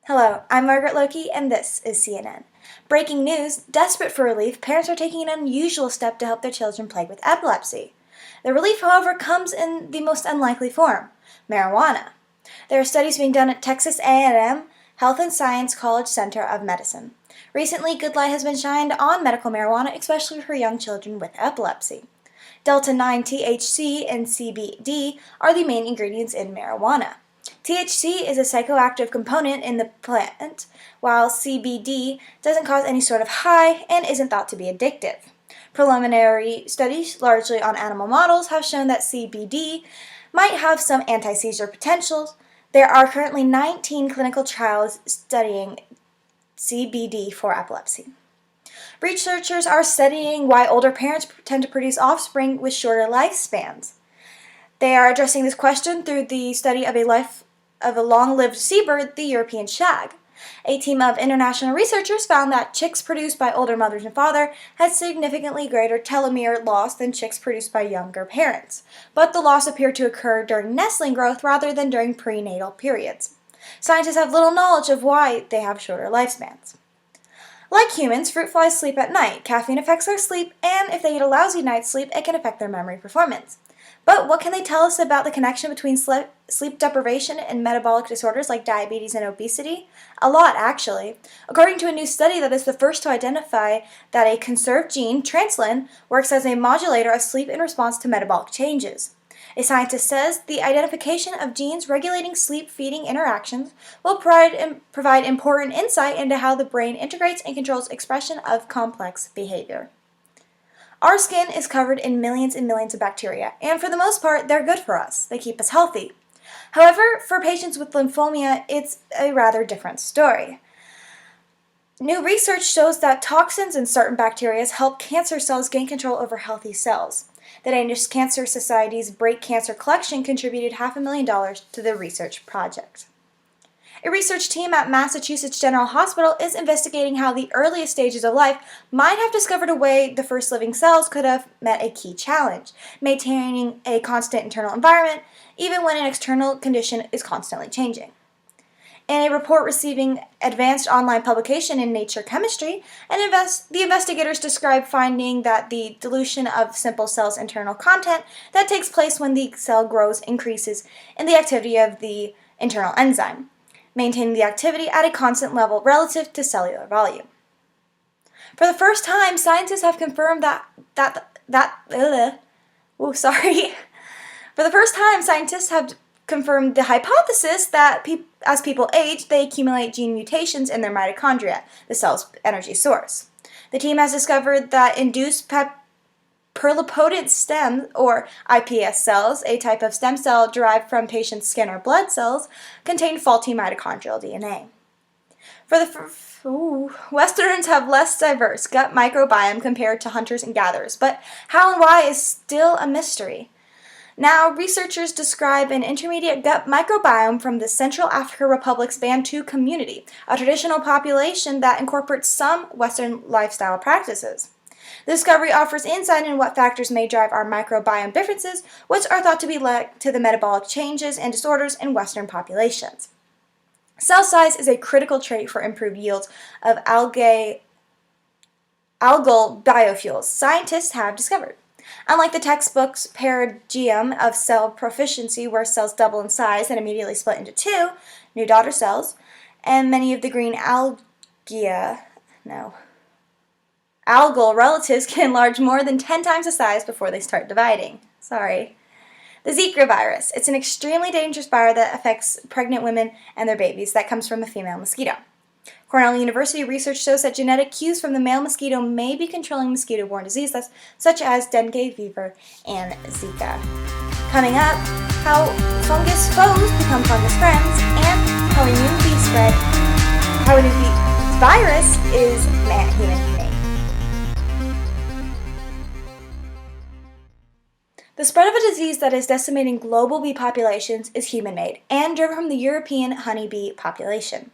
Hello, I'm Margaret Loki, and this is CNN. Breaking news, desperate for relief, parents are taking an unusual step to help their children plagued with epilepsy. The relief, however, comes in the most unlikely form, marijuana. There are studies being done at Texas A&M Health and Science College Center of Medicine. Recently, good light has been shined on medical marijuana, especially for young children with epilepsy. Delta-9 THC and CBD are the main ingredients in marijuana. THC is a psychoactive component in the plant, while CBD doesn't cause any sort of high and isn't thought to be addictive. Preliminary studies, largely on animal models, have shown that CBD might have some anti-seizure potentials. There are currently 19 clinical trials studying CBD for epilepsy. Researchers are studying why older parents tend to produce offspring with shorter lifespans. They are addressing this question through the study of a long-lived seabird, the European shag. A team of international researchers found that chicks produced by older mothers and fathers had significantly greater telomere loss than chicks produced by younger parents, but the loss appeared to occur during nestling growth rather than during prenatal periods. Scientists have little knowledge of why they have shorter lifespans. Like humans, fruit flies sleep at night. Caffeine affects their sleep, and if they get a lousy night's sleep, it can affect their memory performance. But what can they tell us about the connection between sleep deprivation and metabolic disorders like diabetes and obesity? A lot, actually. According to a new study that is the first to identify that a conserved gene, translin, works as a modulator of sleep in response to metabolic changes. A scientist says the identification of genes regulating sleep-feeding interactions will provide important insight into how the brain integrates and controls expression of complex behavior. Our skin is covered in millions and millions of bacteria, and for the most part, they're good for us. They keep us healthy. However, for patients with lymphoma, it's a rather different story. New research shows that toxins in certain bacteria help cancer cells gain control over healthy cells. The Danish Cancer Society's Break Cancer collection contributed $500,000 to the research project. A research team at Massachusetts General Hospital is investigating how the earliest stages of life might have discovered a way the first living cells could have met a key challenge, maintaining a constant internal environment even when an external condition is constantly changing. In a report receiving advanced online publication in Nature Chemistry, the investigators describe finding that the dilution of simple cell's internal content that takes place when the cell grows increases in the activity of the internal enzyme, maintaining the activity at a constant level relative to cellular volume. For the first time, scientists have confirmed For the first time, scientists have confirmed the hypothesis that as people age, they accumulate gene mutations in their mitochondria, the cell's energy source. The team has discovered that induced pluripotent stem, or iPS cells, a type of stem cell derived from patients' skin or blood cells, contain faulty mitochondrial DNA. Westerners have less diverse gut microbiome compared to hunters and gatherers, but how and why is still a mystery. Now, researchers describe an intermediate gut microbiome from the Central African Republic's Bantu community, a traditional population that incorporates some Western lifestyle practices. The discovery offers insight into what factors may drive our microbiome differences, which are thought to be linked to the metabolic changes and disorders in Western populations. Cell size is a critical trait for improved yields of algal biofuels, scientists have discovered. Unlike the textbook's paradigm of cell proficiency, where cells double in size and immediately split into two, new daughter cells, and many of the green algal relatives can enlarge more than 10 times the size before they start dividing. Sorry. The Zika virus. It's an extremely dangerous virus that affects pregnant women and their babies that comes from a female mosquito. Cornell University research shows that genetic cues from the male mosquito may be controlling mosquito-borne diseases such as dengue fever and Zika. Coming up, how fungus foes become fungus friends, and how a new virus is human-made. The spread of a disease that is decimating global bee populations is human-made and driven from the European honeybee population.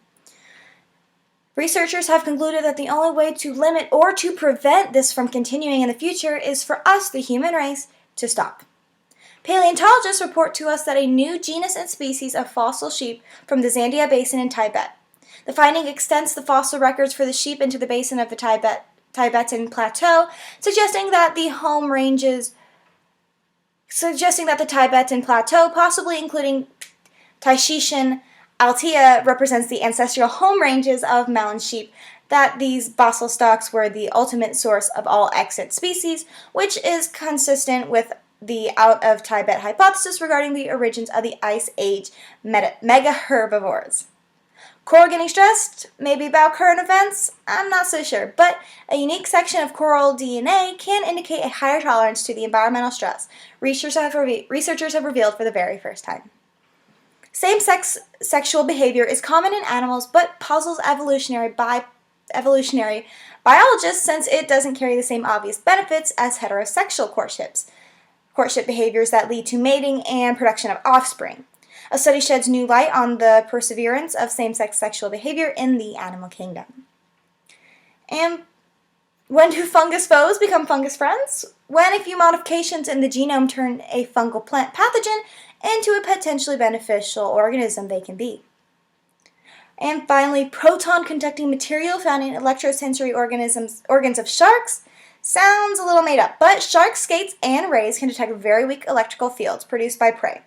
Researchers have concluded that the only way to limit or to prevent this from continuing in the future is for us, the human race, to stop. Paleontologists report to us that a new genus and species of fossil sheep from the Zandia Basin in Tibet The finding extends the fossil records for the sheep into the basin of the Tibetan Plateau, suggesting that the Tibetan Plateau, possibly including Taishishan Altia, represents the ancestral home ranges of mountain sheep, that these fossil stocks were the ultimate source of all extant species, which is consistent with the out-of-Tibet hypothesis regarding the origins of the Ice Age mega-herbivores. Coral getting stressed? Maybe about current events? I'm not so sure, but a unique section of coral DNA can indicate a higher tolerance to the environmental stress, researchers have revealed for the very first time. Same-sex sexual behavior is common in animals, but puzzles evolutionary biologists since it doesn't carry the same obvious benefits as heterosexual courtship behaviors that lead to mating and production of offspring. A study sheds new light on the perseverance of same-sex sexual behavior in the animal kingdom. And when do fungus foes become fungus friends? When a few modifications in the genome turn a fungal plant pathogen into a potentially beneficial organism they can be. And finally, proton-conducting material found in electrosensory organs of sharks sounds a little made up, but sharks, skates, and rays can detect very weak electrical fields produced by prey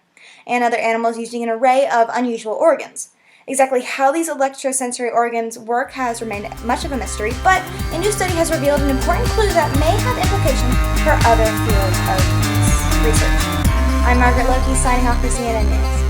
and other animals using an array of unusual organs. Exactly how these electrosensory organs work has remained much of a mystery, but a new study has revealed an important clue that may have implications for other fields of research. I'm Margaret Loki, signing off for CNN News.